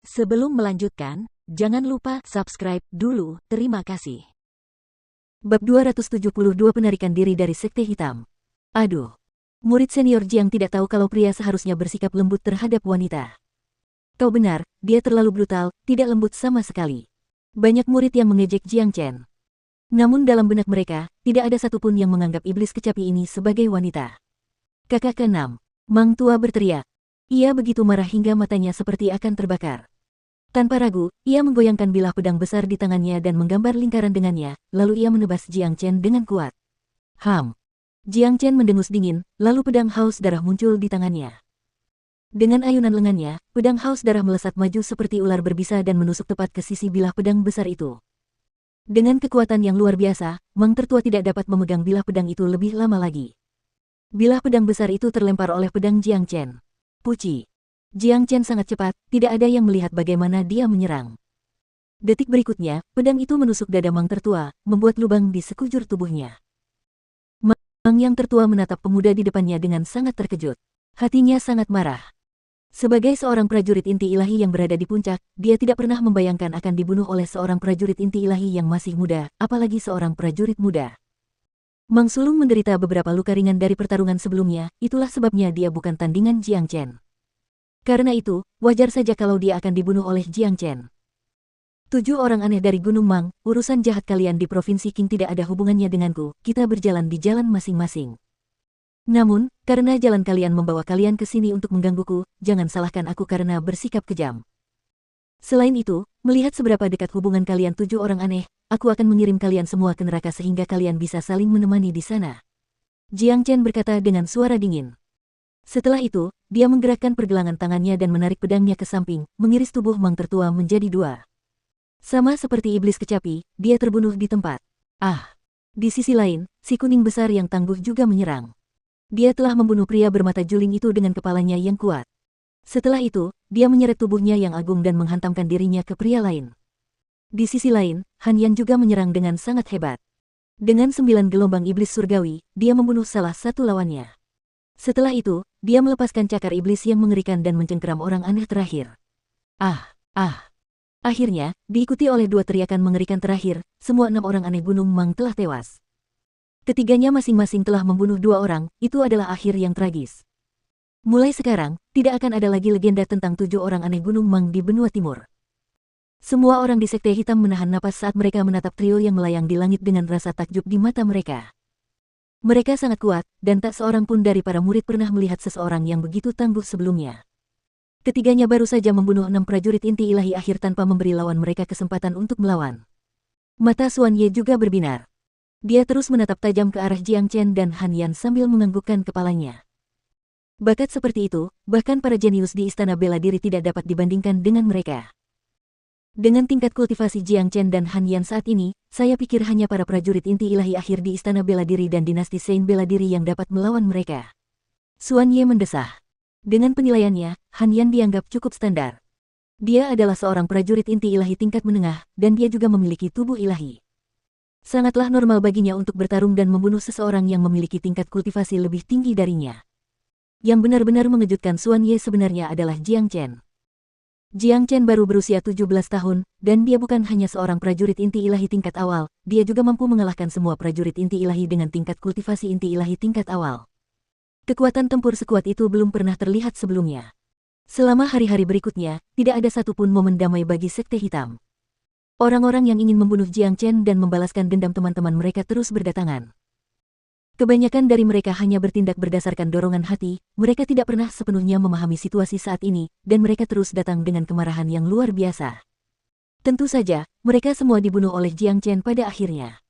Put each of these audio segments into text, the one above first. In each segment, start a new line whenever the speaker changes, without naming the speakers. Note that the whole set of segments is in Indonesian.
Sebelum melanjutkan, jangan lupa subscribe dulu, terima kasih.
Bab 272 Penarikan Diri dari Sekte Hitam. Aduh. Murid senior Jiang tidak tahu kalau pria seharusnya bersikap lembut terhadap wanita. Kau benar, dia terlalu brutal, tidak lembut sama sekali. Banyak murid yang mengejek Jiang Chen. Namun dalam benak mereka, tidak ada satupun yang menganggap iblis kecapi ini sebagai wanita. Kakak ke-6. Mang Tua berteriak. Ia begitu marah hingga matanya seperti akan terbakar. Tanpa ragu, ia menggoyangkan bilah pedang besar di tangannya dan menggambar lingkaran dengannya, lalu ia menebas Jiang Chen dengan kuat. Jiang Chen mendengus dingin, lalu pedang haus darah muncul di tangannya. Dengan ayunan lengannya, pedang haus darah melesat maju seperti ular berbisa dan menusuk tepat ke sisi bilah pedang besar itu. Dengan kekuatan yang luar biasa, Mang Tertua tidak dapat memegang bilah pedang itu lebih lama lagi. Bilah pedang besar itu terlempar oleh pedang Jiang Chen. Puci. Jiang Chen sangat cepat, tidak ada yang melihat bagaimana dia menyerang. Detik berikutnya, pedang itu menusuk dada Mang Tertua, membuat lubang di sekujur tubuhnya. Mang yang tertua menatap pemuda di depannya dengan sangat terkejut. Hatinya sangat marah. Sebagai seorang prajurit inti ilahi yang berada di puncak, dia tidak pernah membayangkan akan dibunuh oleh seorang prajurit inti ilahi yang masih muda, apalagi seorang prajurit muda. Mang Sulung menderita beberapa luka ringan dari pertarungan sebelumnya, itulah sebabnya dia bukan tandingan Jiang Chen. Karena itu, wajar saja kalau dia akan dibunuh oleh Jiang Chen. 7 orang aneh dari Gunung Mang, urusan jahat kalian di Provinsi Qing tidak ada hubungannya denganku, kita berjalan di jalan masing-masing. Namun, karena jalan kalian membawa kalian ke sini untuk menggangguku, jangan salahkan aku karena bersikap kejam. Selain itu, melihat seberapa dekat hubungan kalian 7 orang aneh, aku akan mengirim kalian semua ke neraka sehingga kalian bisa saling menemani di sana. Jiang Chen berkata dengan suara dingin. Setelah itu, dia menggerakkan pergelangan tangannya dan menarik pedangnya ke samping, mengiris tubuh Mang Tertua menjadi 2. Sama seperti iblis kecapi, dia terbunuh di tempat. Di sisi lain, si kuning besar yang tangguh juga menyerang. Dia telah membunuh pria bermata juling itu dengan kepalanya yang kuat. Setelah itu, dia menyeret tubuhnya yang agung dan menghantamkan dirinya ke pria lain. Di sisi lain, Han Yan juga menyerang dengan sangat hebat. Dengan 9 gelombang iblis surgawi, dia membunuh salah satu lawannya. Setelah itu, dia melepaskan cakar iblis yang mengerikan dan mencengkeram orang aneh terakhir. Akhirnya, diikuti oleh 2 teriakan mengerikan terakhir, semua 6 orang aneh Gunung Mang telah tewas. Ketiganya masing-masing telah membunuh 2 orang, itu adalah akhir yang tragis. Mulai sekarang, tidak akan ada lagi legenda tentang 7 orang aneh Gunung Mang di benua timur. Semua orang di Sekte Hitam menahan napas saat mereka menatap trio yang melayang di langit dengan rasa takjub di mata mereka. Mereka sangat kuat, dan tak seorang pun dari para murid pernah melihat seseorang yang begitu tangguh sebelumnya. Ketiganya baru saja membunuh 6 prajurit inti ilahi akhir tanpa memberi lawan mereka kesempatan untuk melawan. Mata Xuan Ye juga berbinar. Dia terus menatap tajam ke arah Jiang Chen dan Han Yan sambil menganggukkan kepalanya. Bakat seperti itu, bahkan para jenius di Istana Bela Diri tidak dapat dibandingkan dengan mereka. Dengan tingkat kultivasi Jiang Chen dan Han Yan saat ini, saya pikir hanya para prajurit inti ilahi akhir di Istana Bela Diri dan dinasti Sein Bela Diri yang dapat melawan mereka. Xuan Ye mendesah. Dengan penilaiannya, Han Yan dianggap cukup standar. Dia adalah seorang prajurit inti ilahi tingkat menengah, dan dia juga memiliki tubuh ilahi. Sangatlah normal baginya untuk bertarung dan membunuh seseorang yang memiliki tingkat kultivasi lebih tinggi darinya. Yang benar-benar mengejutkan Xuan Ye sebenarnya adalah Jiang Chen. Jiang Chen baru berusia 17 tahun, dan dia bukan hanya seorang prajurit inti ilahi tingkat awal, dia juga mampu mengalahkan semua prajurit inti ilahi dengan tingkat kultivasi inti ilahi tingkat awal. Kekuatan tempur sekuat itu belum pernah terlihat sebelumnya. Selama hari-hari berikutnya, tidak ada satupun momen damai bagi Sekte Hitam. Orang-orang yang ingin membunuh Jiang Chen dan membalaskan dendam teman-teman mereka terus berdatangan. Kebanyakan dari mereka hanya bertindak berdasarkan dorongan hati, mereka tidak pernah sepenuhnya memahami situasi saat ini, dan mereka terus datang dengan kemarahan yang luar biasa. Tentu saja, mereka semua dibunuh oleh Jiang Chen pada akhirnya.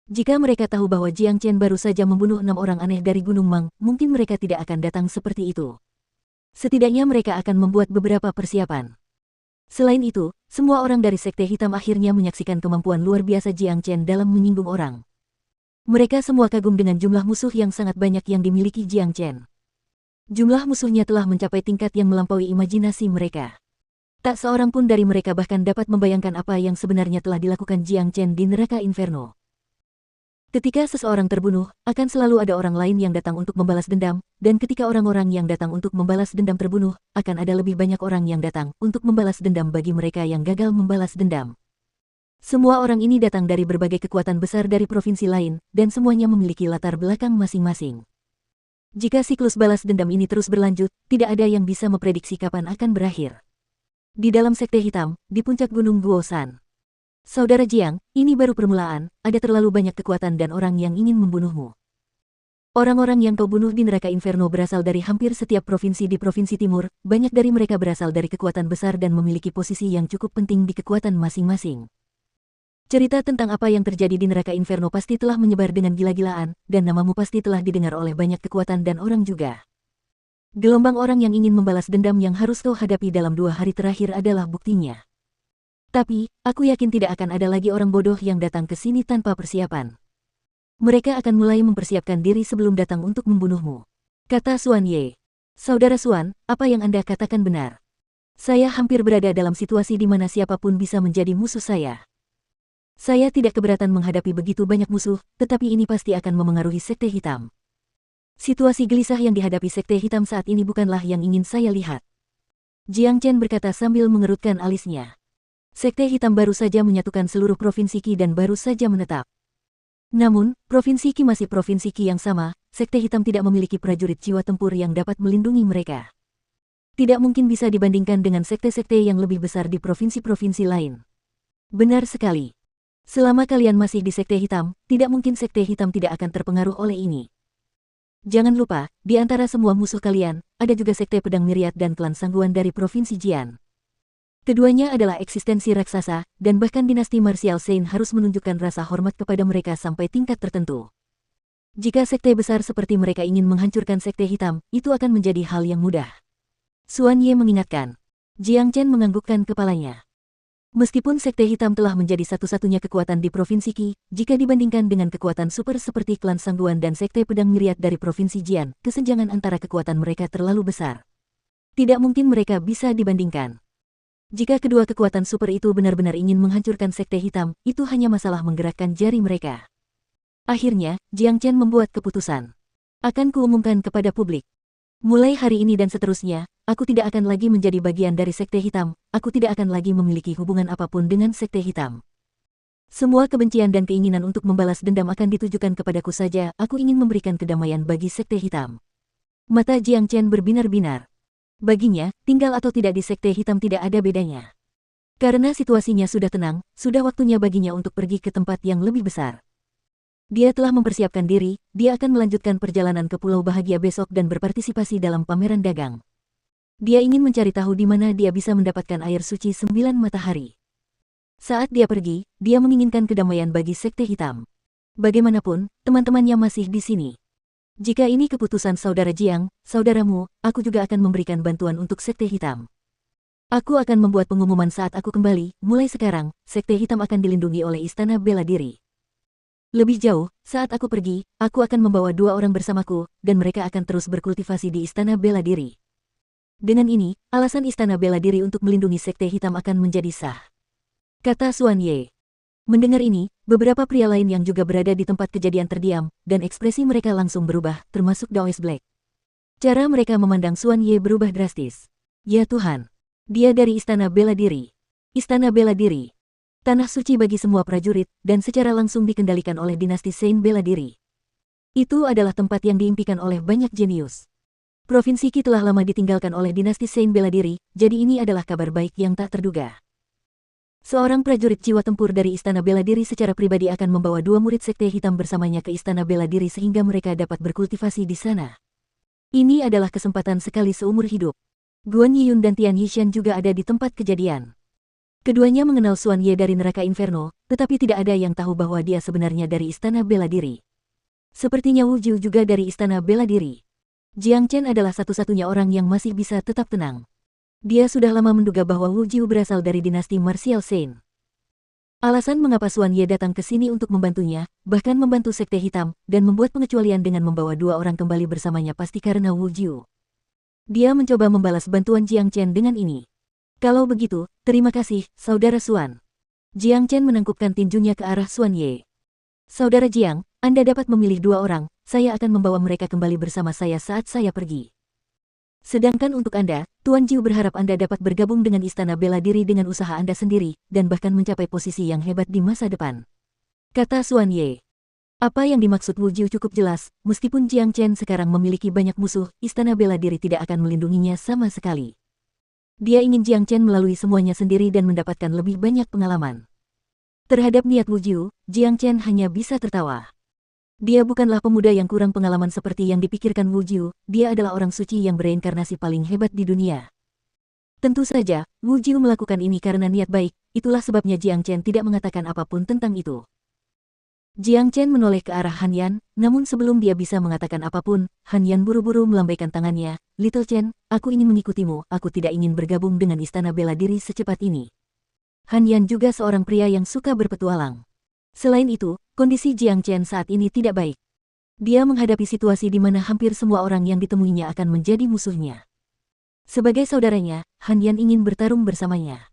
Jika mereka tahu bahwa Jiang Chen baru saja membunuh 6 orang aneh dari Gunung Mang, mungkin mereka tidak akan datang seperti itu. Setidaknya mereka akan membuat beberapa persiapan. Selain itu, semua orang dari Sekte Hitam akhirnya menyaksikan kemampuan luar biasa Jiang Chen dalam menyinggung orang. Mereka semua kagum dengan jumlah musuh yang sangat banyak yang dimiliki Jiang Chen. Jumlah musuhnya telah mencapai tingkat yang melampaui imajinasi mereka. Tak seorang pun dari mereka bahkan dapat membayangkan apa yang sebenarnya telah dilakukan Jiang Chen di neraka Inferno. Ketika seseorang terbunuh, akan selalu ada orang lain yang datang untuk membalas dendam, dan ketika orang-orang yang datang untuk membalas dendam terbunuh, akan ada lebih banyak orang yang datang untuk membalas dendam bagi mereka yang gagal membalas dendam. Semua orang ini datang dari berbagai kekuatan besar dari provinsi lain, dan semuanya memiliki latar belakang masing-masing. Jika siklus balas dendam ini terus berlanjut, tidak ada yang bisa memprediksi kapan akan berakhir. Di dalam Sekte Hitam, di puncak Gunung Guosan. Saudara Jiang, ini baru permulaan, ada terlalu banyak kekuatan dan orang yang ingin membunuhmu. Orang-orang yang kau bunuh di neraka Inferno berasal dari hampir setiap provinsi di Provinsi Timur, banyak dari mereka berasal dari kekuatan besar dan memiliki posisi yang cukup penting di kekuatan masing-masing. Cerita tentang apa yang terjadi di neraka Inferno pasti telah menyebar dengan gila-gilaan, dan namamu pasti telah didengar oleh banyak kekuatan dan orang juga. Gelombang orang yang ingin membalas dendam yang harus kau hadapi dalam 2 hari terakhir adalah buktinya. Tapi, aku yakin tidak akan ada lagi orang bodoh yang datang ke sini tanpa persiapan. Mereka akan mulai mempersiapkan diri sebelum datang untuk membunuhmu. Kata Xuan Ye. Saudara Xuan, apa yang Anda katakan benar. Saya hampir berada dalam situasi di mana siapapun bisa menjadi musuh saya. Saya tidak keberatan menghadapi begitu banyak musuh, tetapi ini pasti akan memengaruhi Sekte Hitam. Situasi gelisah yang dihadapi Sekte Hitam saat ini bukanlah yang ingin saya lihat. Jiang Chen berkata sambil mengerutkan alisnya. Sekte Hitam baru saja menyatukan seluruh provinsi Qi dan baru saja menetap. Namun, provinsi Qi masih provinsi Qi yang sama, Sekte Hitam tidak memiliki prajurit jiwa tempur yang dapat melindungi mereka. Tidak mungkin bisa dibandingkan dengan sekte-sekte yang lebih besar di provinsi-provinsi lain. Benar sekali. Selama kalian masih di Sekte Hitam, tidak mungkin Sekte Hitam tidak akan terpengaruh oleh ini. Jangan lupa, di antara semua musuh kalian, ada juga Sekte Pedang Myriad dan klan Sangguan dari Provinsi Jian. Keduanya adalah eksistensi raksasa, dan bahkan dinasti Martial Saint harus menunjukkan rasa hormat kepada mereka sampai tingkat tertentu. Jika sekte besar seperti mereka ingin menghancurkan Sekte Hitam, itu akan menjadi hal yang mudah. Xuan Ye mengingatkan. Jiang Chen menganggukkan kepalanya. Meskipun Sekte Hitam telah menjadi satu-satunya kekuatan di Provinsi Qi, jika dibandingkan dengan kekuatan super seperti klan Sangguan dan Sekte Pedang Myriad dari Provinsi Jian, kesenjangan antara kekuatan mereka terlalu besar. Tidak mungkin mereka bisa dibandingkan. Jika kedua kekuatan super itu benar-benar ingin menghancurkan Sekte Hitam, itu hanya masalah menggerakkan jari mereka. Akhirnya, Jiang Chen membuat keputusan. Akan kuumumkan kepada publik. Mulai hari ini dan seterusnya, aku tidak akan lagi menjadi bagian dari Sekte Hitam, aku tidak akan lagi memiliki hubungan apapun dengan Sekte Hitam. Semua kebencian dan keinginan untuk membalas dendam akan ditujukan kepadaku saja, aku ingin memberikan kedamaian bagi Sekte Hitam. Mata Jiang Chen berbinar-binar. Baginya, tinggal atau tidak di Sekte Hitam tidak ada bedanya. Karena situasinya sudah tenang, sudah waktunya baginya untuk pergi ke tempat yang lebih besar. Dia telah mempersiapkan diri, dia akan melanjutkan perjalanan ke Pulau Bahagia besok dan berpartisipasi dalam pameran dagang. Dia ingin mencari tahu di mana dia bisa mendapatkan air suci 9 matahari. Saat dia pergi, dia menginginkan kedamaian bagi Sekte Hitam. Bagaimanapun, teman-temannya masih di sini. Jika ini keputusan saudara Jiang, saudaramu, aku juga akan memberikan bantuan untuk Sekte Hitam. Aku akan membuat pengumuman saat aku kembali, mulai sekarang, Sekte Hitam akan dilindungi oleh Istana Bela Diri. Lebih jauh, saat aku pergi, aku akan membawa 2 orang bersamaku, dan mereka akan terus berkultivasi di Istana Bela Diri. Dengan ini, alasan Istana Bela Diri untuk melindungi Sekte Hitam akan menjadi sah. Kata Xuan Ye. Mendengar ini, beberapa pria lain yang juga berada di tempat kejadian terdiam, dan ekspresi mereka langsung berubah, termasuk Daoist Black. Cara mereka memandang Xuan Ye berubah drastis. Ya Tuhan! Dia dari Istana Bela Diri. Istana Bela Diri. Tanah suci bagi semua prajurit, dan secara langsung dikendalikan oleh dinasti Saint Bela Diri. Itu adalah tempat yang diimpikan oleh banyak jenius. Provinsi Qi telah lama ditinggalkan oleh dinasti Saint Bela Diri, jadi ini adalah kabar baik yang tak terduga. Seorang prajurit jiwa tempur dari Istana Bela Diri secara pribadi akan membawa 2 murid Sekte Hitam bersamanya ke Istana Bela Diri sehingga mereka dapat berkultivasi di sana. Ini adalah kesempatan sekali seumur hidup. Guan Yiyun dan Tian Yishan juga ada di tempat kejadian. Keduanya mengenal Xuan Ye dari neraka Inferno, tetapi tidak ada yang tahu bahwa dia sebenarnya dari Istana Bela Diri. Sepertinya Wu Jiu juga dari Istana Bela Diri. Jiang Chen adalah satu-satunya orang yang masih bisa tetap tenang. Dia sudah lama menduga bahwa Wu Jiu berasal dari dinasti Martial Saint. Alasan mengapa Xuan Ye datang ke sini untuk membantunya, bahkan membantu Sekte Hitam, dan membuat pengecualian dengan membawa 2 orang kembali bersamanya pasti karena Wu Jiu. Dia mencoba membalas bantuan Jiang Chen dengan ini. Kalau begitu, terima kasih, Saudara Xuan. Jiang Chen menangkupkan tinjunya ke arah Xuan Ye. Saudara Jiang, Anda dapat memilih dua orang, saya akan membawa mereka kembali bersama saya saat saya pergi. Sedangkan untuk Anda, Tuan Jiu berharap Anda dapat bergabung dengan Istana Bela Diri dengan usaha Anda sendiri, dan bahkan mencapai posisi yang hebat di masa depan. Kata Xuan Ye. Apa yang dimaksud Wu Jiu cukup jelas, meskipun Jiang Chen sekarang memiliki banyak musuh, Istana Bela Diri tidak akan melindunginya sama sekali. Dia ingin Jiang Chen melalui semuanya sendiri dan mendapatkan lebih banyak pengalaman. Terhadap niat Wu Jiu, Jiang Chen hanya bisa tertawa. Dia bukanlah pemuda yang kurang pengalaman seperti yang dipikirkan Wu Jiu, dia adalah orang suci yang bereinkarnasi paling hebat di dunia. Tentu saja, Wu Jiu melakukan ini karena niat baik, itulah sebabnya Jiang Chen tidak mengatakan apapun tentang itu. Jiang Chen menoleh ke arah Han Yan, namun sebelum dia bisa mengatakan apapun, Han Yan buru-buru melambaikan tangannya, "Little Chen, aku ingin mengikutimu, aku tidak ingin bergabung dengan Istana Bela Diri secepat ini." Han Yan juga seorang pria yang suka berpetualang. Selain itu, kondisi Jiang Chen saat ini tidak baik. Dia menghadapi situasi di mana hampir semua orang yang ditemuinya akan menjadi musuhnya. Sebagai saudaranya, Han Yan ingin bertarung bersamanya.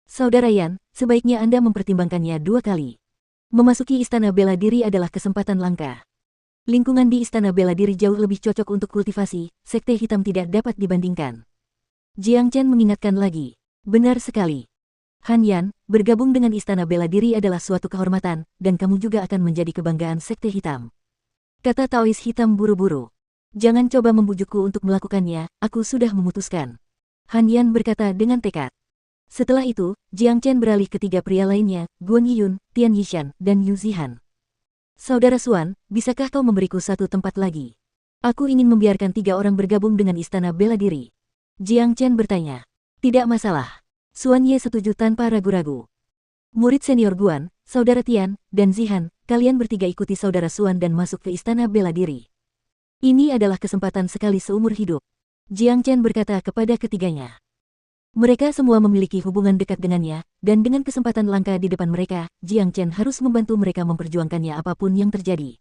"Saudara Yan, sebaiknya Anda mempertimbangkannya 2 kali. Memasuki Istana Bela Diri adalah kesempatan langka. Lingkungan di Istana Bela Diri jauh lebih cocok untuk kultivasi, Sekte Hitam tidak dapat dibandingkan." Jiang Chen mengingatkan lagi. "Benar sekali. Han Yan, bergabung dengan Istana Bela Diri adalah suatu kehormatan, dan kamu juga akan menjadi kebanggaan Sekte Hitam." Kata Taois Hitam buru-buru. "Jangan coba membujukku untuk melakukannya, aku sudah memutuskan." Han Yan berkata dengan tekad. Setelah itu, Jiang Chen beralih ke 3 pria lainnya, Guan Yiyun, Tian Yishan, dan Yu Zihan. "Saudara Xuan, bisakah kau memberiku satu tempat lagi? Aku ingin membiarkan 3 orang bergabung dengan Istana Bela Diri." Jiang Chen bertanya. "Tidak masalah." Xuan Ye setuju tanpa ragu-ragu. "Murid senior Guan, saudara Tian, dan Zihan, kalian bertiga ikuti saudara Xuan dan masuk ke Istana Bela Diri. Ini adalah kesempatan sekali seumur hidup." Jiang Chen berkata kepada ketiganya. Mereka semua memiliki hubungan dekat dengannya, dan dengan kesempatan langka di depan mereka, Jiang Chen harus membantu mereka memperjuangkannya apapun yang terjadi.